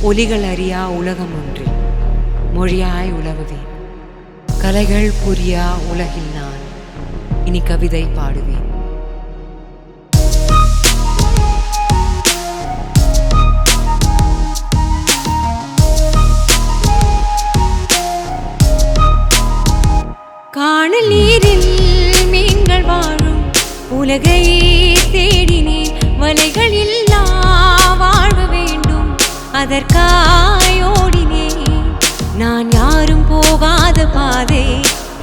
ஒலிகள் அறியா உலகம் ஒன்றில் மொழியாய் உலவுவேன். கலைகள் புரியா உலகில் நான் இனி கவிதை பாடுவேன். காணல் நீரில் மீன்கள் வாழும் உலகை தேடினேன். வலைகள் இல்லா வாழ்வு வேண்டும், அதற்காய் ஓடினேன். நான் யாரும் போகாத பாதை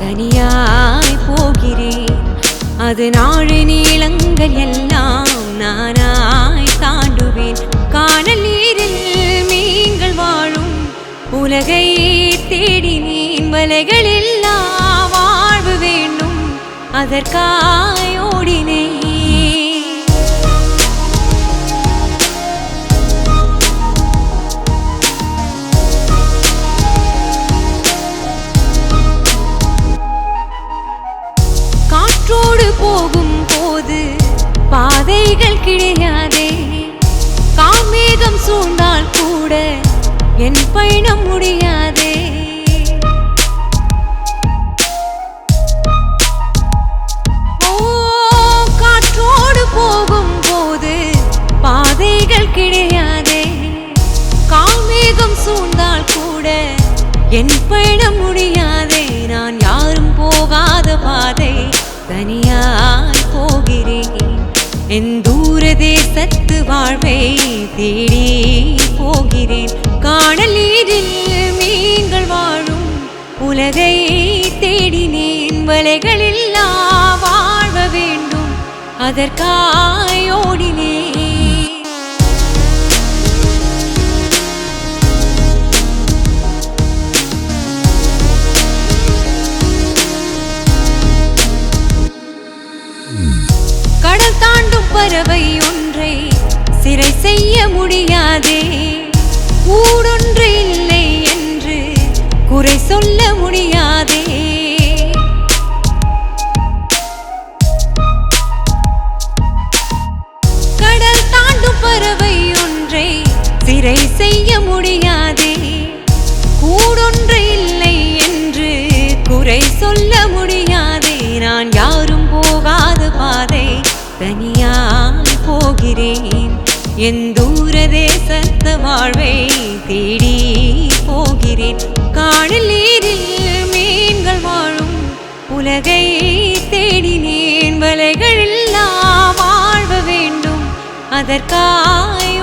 தனியாய் போகிறேன். அது நாடு நீளங்கள் எல்லாம் நானாய் தாண்டுவேன். காணல் நீரில் மீன்கள் வாழும் உலகை தேடினேன். வலைகள் இல்லா வாழ்வு வேண்டும், அதற்காய் ஓடினேன். காற்றோடு போகும் போது பாதைகள் கிடையாதே. காமேகம் சூழ்ந்தால் கூட என் பயணம் முடியாதே. காற்றோடு போகும் போது பாதைகள் கிடையாதே. காமேகம் சூழ்ந்தால் கூட என் பயணம் முடியாதே. நான் யாரும் போகாத பாதை தனியாய் போகிறேன். என் தூர தேசத்து வாழ்வை தேடி போகிறேன். காணல் நீரில் மீன்கள் வாழும் உலகை தேடினேன். வலைகள் இல்லா வாழ்வ வேண்டும், அதற்காய் ஓடினேன். கடல் தாண்டும் பறவை ஒன்றை சிறை செய்ய முடியாதே. ஊடொன்று இல்லை என்று குறை சொல்ல முடியாதே. கடல் தாண்டும் பறவை ஒன்றை சிறை செய்ய முடியாதே. கூடொன்று இல்லை என்று குறை சொல்ல முடியாதே. நான் யாரும் போகாத பாதை தனியாய் போகிறேன். என் தூர தேசத்து வாழ்வை தேடி போகிறேன். காணல் நீரில் மீன்கள் வாழும் உலகை தேடினேன். வலைகள் இல்லா வாழ்வ வேண்டும், அதற்காய்